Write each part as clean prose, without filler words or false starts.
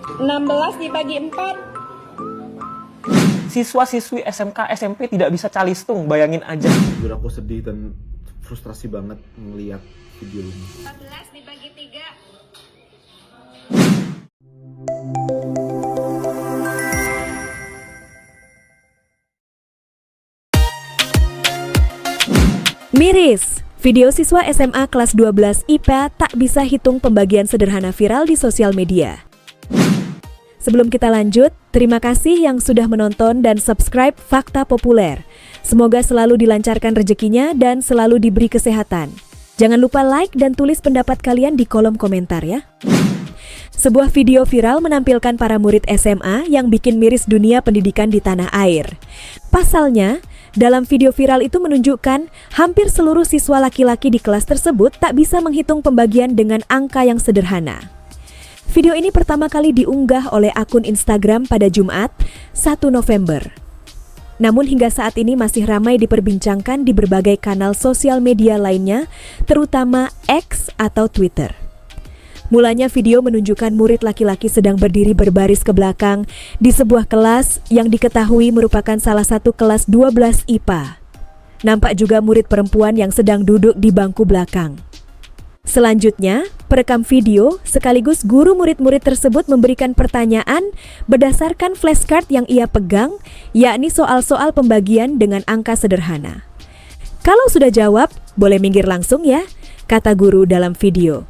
16 dibagi 4. Siswa-siswi SMK, SMP tidak bisa calistung, bayangin aja. Jujur aku sedih dan frustrasi banget melihat video ini. 14 dibagi 3. Miris, video siswa SMA kelas 12 IPA tak bisa hitung pembagian sederhana viral di sosial media. Sebelum kita lanjut, terima kasih yang sudah menonton dan subscribe Fakta Populer. Semoga selalu dilancarkan rezekinya dan selalu diberi kesehatan. Jangan lupa like dan tulis pendapat kalian di kolom komentar ya. Sebuah video viral menampilkan para murid SMA yang bikin miris dunia pendidikan di tanah air. Pasalnya, dalam video viral itu menunjukkan hampir seluruh siswa laki-laki di kelas tersebut tak bisa menghitung pembagian dengan angka yang sederhana. Video ini pertama kali diunggah oleh akun Instagram pada Jumat, 1 November. Namun hingga saat ini masih ramai diperbincangkan di berbagai kanal sosial media lainnya, terutama X atau Twitter. Mulanya video menunjukkan murid laki-laki sedang berdiri berbaris ke belakang di sebuah kelas yang diketahui merupakan salah satu kelas 12 IPA. Nampak juga murid perempuan yang sedang duduk di bangku belakang. Selanjutnya, perekam video sekaligus guru murid-murid tersebut memberikan pertanyaan berdasarkan flashcard yang ia pegang, yakni soal-soal pembagian dengan angka sederhana. Kalau sudah jawab, boleh minggir langsung ya, kata guru dalam video.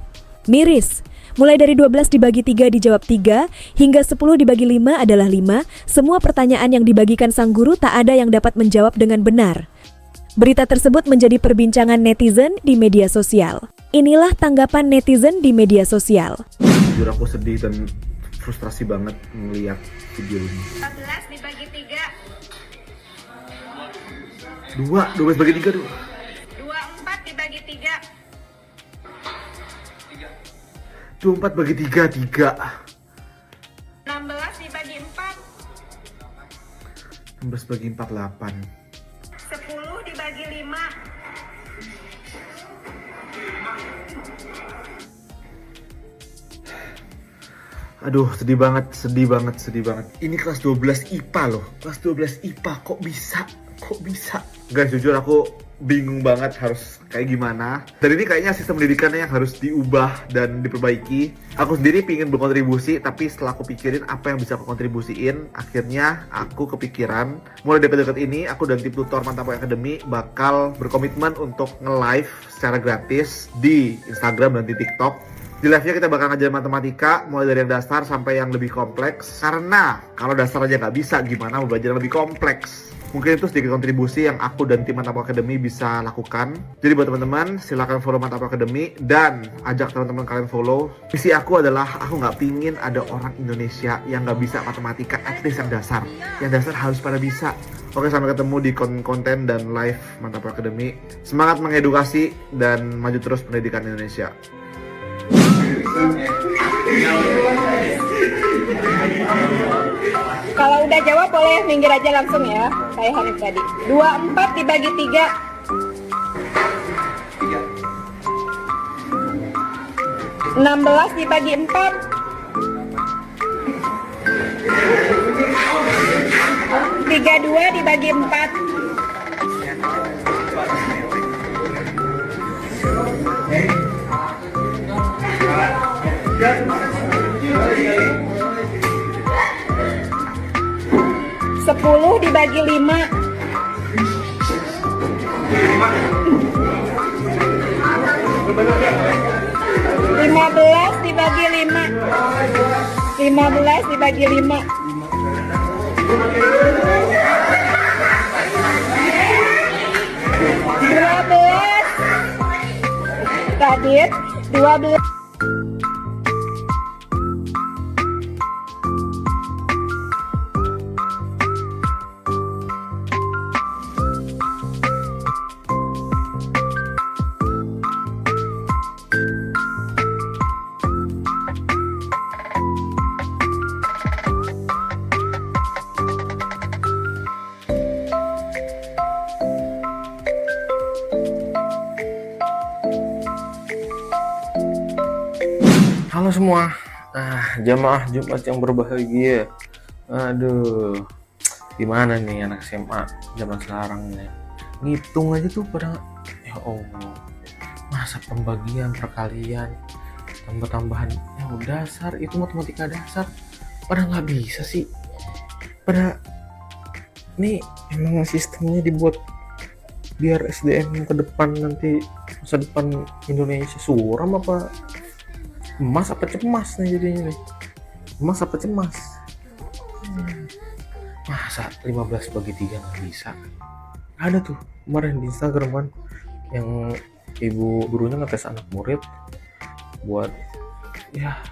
Miris, mulai dari 12 dibagi 3 dijawab 3, hingga 10 dibagi 5 adalah 5, semua pertanyaan yang dibagikan sang guru tak ada yang dapat menjawab dengan benar. Berita tersebut menjadi perbincangan netizen di media sosial. Inilah tanggapan netizen di media sosial. Jujur aku sedih dan frustrasi banget melihat video ini. 14 dibagi 3. 12 bagi 3 tuh. 24 dibagi 3. 24 bagi 3, 3. 16 dibagi 4. 16 bagi 4, 8. 10 dibagi 5. Aduh, sedih banget, sedih banget, sedih banget. Ini kelas 12 IPA loh. Kelas 12 IPA kok bisa? Kok bisa? Guys, jujur aku bingung banget harus kayak gimana. Dan ini kayaknya sistem pendidikannya yang harus diubah dan diperbaiki. Aku sendiri pingin berkontribusi, tapi setelah aku pikirin apa yang bisa aku kontribusiin, akhirnya aku kepikiran mulai deket-deket ini aku dan tim tutor Mantap Academy bakal berkomitmen untuk nge-live secara gratis di Instagram dan di TikTok. Di live-nya kita bakal ngajarin matematika mulai dari yang dasar sampai yang lebih kompleks. Karena kalau dasar aja nggak bisa, gimana mau belajar yang lebih kompleks? Mungkin itu sedikit kontribusi yang aku dan tim Mantap Academy bisa lakukan. Jadi buat teman-teman, silakan follow Mantap Academy dan ajak teman-teman kalian follow. Misi aku adalah aku nggak pingin ada orang Indonesia yang nggak bisa matematika, at least yang dasar. Yang dasar harus pada bisa. Oke, sampai ketemu di konten dan live Mantap Academy. Semangat mengedukasi dan maju terus pendidikan Indonesia. Kalau udah jawab boleh minggir aja langsung ya. Kayak Hanif tadi. 24 dibagi 3. 16 dibagi 4. 32 dibagi 4. 10 dibagi 5. 15 dibagi 5. 15 dibagi 5. 12. Tadi 12. Halo semua, Jamaah Jumat yang berbahagia. Aduh, gimana nih anak SMA zaman sekarang nih? Ngitung aja tuh pada, ya Allah, masa pembagian perkalian, tambah-tambahan, ya dasar, itu matematika dasar, pada nggak bisa sih. Pada, ini emang sistemnya dibuat biar SDM ke depan nanti, masa depan Indonesia suram apa emas apa cemas nih jadinya nih, emas apa cemas. Masa 15 bagi 3 nggak bisa? Ada tuh kemarin di Instagram kan, yang ibu gurunya ngetes anak murid buat ya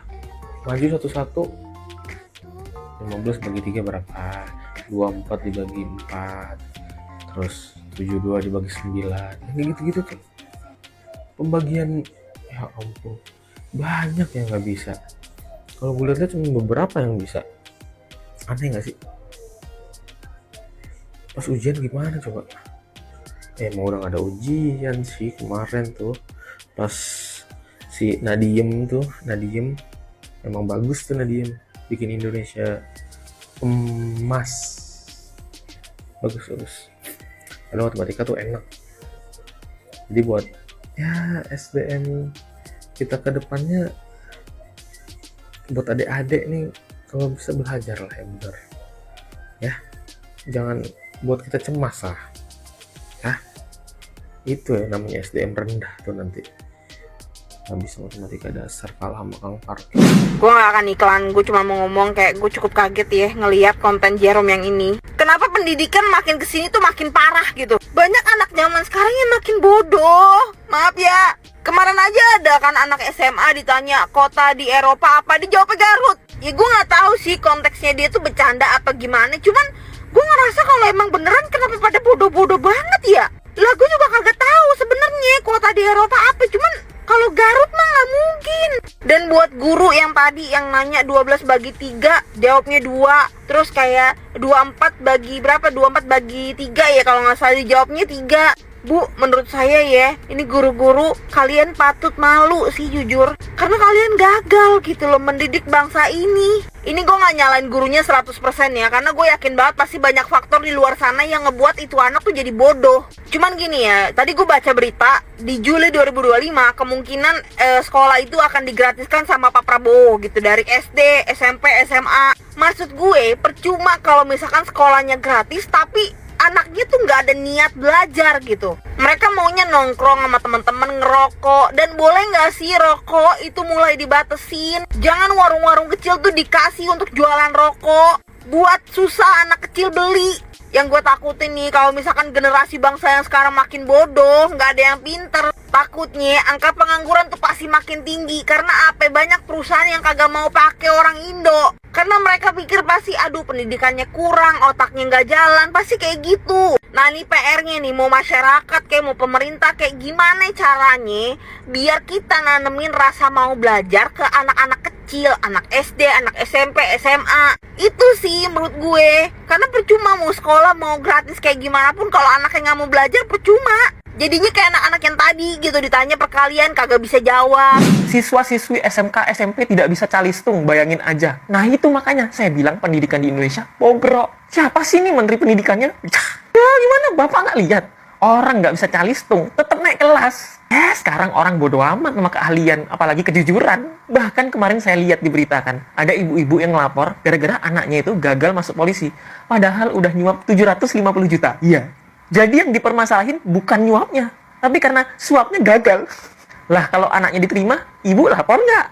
maju satu-satu. 15 bagi 3 berapa? 24 dibagi 4, terus 72 dibagi 9, kayak gitu-gitu tuh pembagian. Ya ampun, banyak yang nggak bisa. Kalau gue lihat cuma beberapa yang bisa. Aneh nggak sih? Pas ujian gimana coba? Mau udah nggak ada ujian sih kemarin tuh. Pas si Nadiem emang bagus tuh, Nadiem bikin Indonesia emas, bagus. Karena matematika tuh enak. Jadi buat ya SDM kita ke depannya, buat adik-adik nih, kalau bisa belajar lah yang benar ya, jangan buat kita cemas lah ya. Itu ya namanya SDM rendah tuh, nanti nggak bisa matematika dasar, kalah sama Kang Parkir. Gue gak akan iklan, gue cuma mau ngomong kayak gue cukup kaget ya ngelihat konten Jerome yang ini. Kenapa pendidikan makin kesini tuh makin parah gitu? Banyak anak zaman sekarang yang makin bodoh. Maaf ya, kemarin aja ada kan anak SMA ditanya kota di Eropa apa, dijawabnya Garut. Ya gue gak tahu sih konteksnya dia tuh bercanda apa gimana, cuman gue ngerasa kalau emang beneran kenapa pada bodoh-bodoh banget ya. Lah gue juga kagak tahu sebenarnya kota di Eropa apa, cuman kalau Garut mah nggak mungkin. Dan buat guru yang tadi yang nanya 12 bagi 3, jawabnya 2. Terus kayak 24 bagi berapa? 24 bagi 3 ya kalau nggak salah, dijawabnya 3. Bu, menurut saya ya, ini guru-guru kalian patut malu sih jujur. Karena kalian gagal gitu loh mendidik bangsa ini. Ini gue gak nyalain gurunya 100% ya, karena gue yakin banget pasti banyak faktor di luar sana yang ngebuat itu anak tuh jadi bodoh. Cuman gini ya, tadi gue baca berita di Juli 2025 kemungkinan sekolah itu akan digratiskan sama Pak Prabowo gitu, dari SD, SMP, SMA. Maksud gue percuma kalau misalkan sekolahnya gratis tapi anaknya tuh nggak ada niat belajar gitu. Mereka maunya nongkrong sama teman-teman ngerokok. Dan boleh nggak sih rokok itu mulai dibatesin? Jangan warung-warung kecil tuh dikasih untuk jualan rokok, buat susah anak kecil beli. Yang gue takutin nih, kalau misalkan generasi bangsa yang sekarang makin bodoh, nggak ada yang pinter, takutnya angka pengangguran tuh pasti makin tinggi. Karena apa? Banyak perusahaan yang kagak mau pakai orang Indo. Karena mereka pikir pasti, aduh pendidikannya kurang, otaknya nggak jalan, pasti kayak gitu. Nah ini PR-nya nih, mau masyarakat kayak mau pemerintah kayak gimana caranya biar kita nanemin rasa mau belajar ke anak-anak kecil, anak SD, anak SMP, SMA. Itu sih menurut gue. Karena percuma mau sekolah mau gratis kayak gimana pun kalau anaknya nggak mau belajar percuma. Jadinya kayak anak-anak yang tadi gitu, ditanya perkalian kagak bisa jawab. Siswa-siswi SMK, SMP tidak bisa calistung, bayangin aja. Nah itu makanya saya bilang pendidikan di Indonesia bobrok. Siapa sih ini menteri pendidikannya? Ya gimana, bapak nggak lihat? Orang nggak bisa calistung, tetap naik kelas. Sekarang orang bodo amat sama keahlian, apalagi kejujuran. Bahkan kemarin saya lihat diberitakan, ada ibu-ibu yang ngelapor gara-gara anaknya itu gagal masuk polisi. Padahal udah nyuap 750 juta. Iya. Jadi yang dipermasalahin bukan nyuapnya, tapi karena suapnya gagal. Lah kalau anaknya diterima, ibu lapor nggak?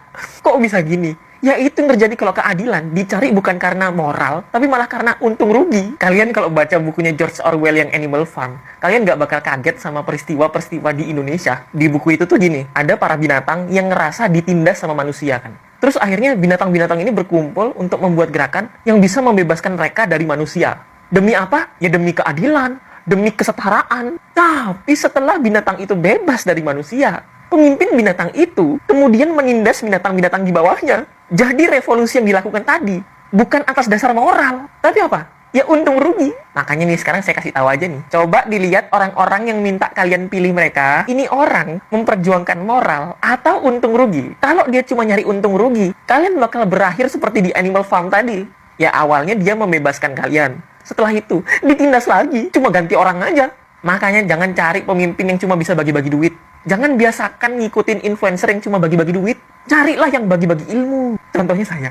Kok bisa gini? Ya itu yang terjadi kalau keadilan dicari bukan karena moral, tapi malah karena untung rugi. Kalian kalau baca bukunya George Orwell yang Animal Farm, kalian nggak bakal kaget sama peristiwa-peristiwa di Indonesia. Di buku itu tuh gini, ada para binatang yang ngerasa ditindas sama manusia kan. Terus akhirnya binatang-binatang ini berkumpul untuk membuat gerakan yang bisa membebaskan mereka dari manusia. Demi apa? Ya demi keadilan, demi kesetaraan. Tapi setelah binatang itu bebas dari manusia, pemimpin binatang itu kemudian menindas binatang-binatang di bawahnya. Jadi revolusi yang dilakukan tadi bukan atas dasar moral, tapi apa? Ya untung rugi. Makanya nih sekarang saya kasih tahu aja nih. Coba dilihat orang-orang yang minta kalian pilih mereka. Ini orang memperjuangkan moral atau untung rugi. Kalau dia cuma nyari untung rugi, kalian bakal berakhir seperti di Animal Farm tadi. Ya awalnya dia membebaskan kalian. Setelah itu ditindas lagi, cuma ganti orang aja. Makanya jangan cari pemimpin yang cuma bisa bagi-bagi duit. Jangan biasakan ngikutin influencer yang cuma bagi-bagi duit. Carilah yang bagi-bagi ilmu. Contohnya saya.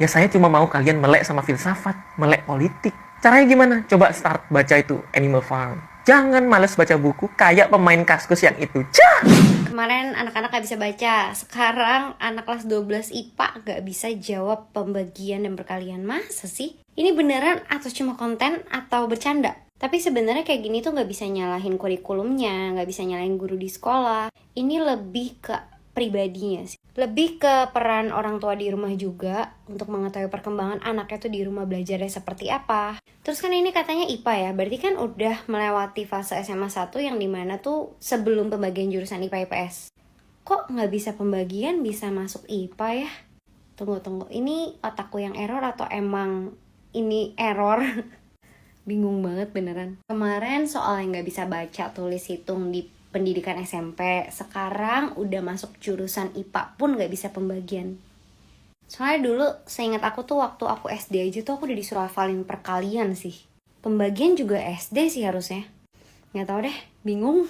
Ya saya cuma mau kalian melek sama filsafat, melek politik. Caranya gimana? Coba start baca itu Animal Farm. Jangan males baca buku kayak pemain Kaskus yang itu. Cah! Kemarin anak-anak gak bisa baca. Sekarang anak kelas 12 IPA gak bisa jawab pembagian dan perkalian. Masa sih? Ini beneran atau cuma konten atau bercanda? Tapi sebenarnya kayak gini tuh gak bisa nyalahin kurikulumnya, gak bisa nyalahin guru di sekolah. Ini lebih ke pribadinya sih. Lebih ke peran orang tua di rumah juga untuk mengetahui perkembangan anaknya tuh di rumah belajarnya seperti apa. Terus kan ini katanya IPA ya, berarti kan udah melewati fase SMA 1 yang dimana tuh sebelum pembagian jurusan IPA IPS. Kok nggak bisa pembagian bisa masuk IPA ya? Tunggu, ini otakku yang error atau emang ini error? Bingung banget beneran. Kemarin soal yang nggak bisa baca tulis hitung di pendidikan SMP, sekarang udah masuk jurusan IPA pun gak bisa pembagian. Soalnya dulu seingat aku tuh waktu aku SD aja tuh aku udah disuruh hafalin perkalian sih. Pembagian juga SD sih harusnya. Gak tau deh, bingung.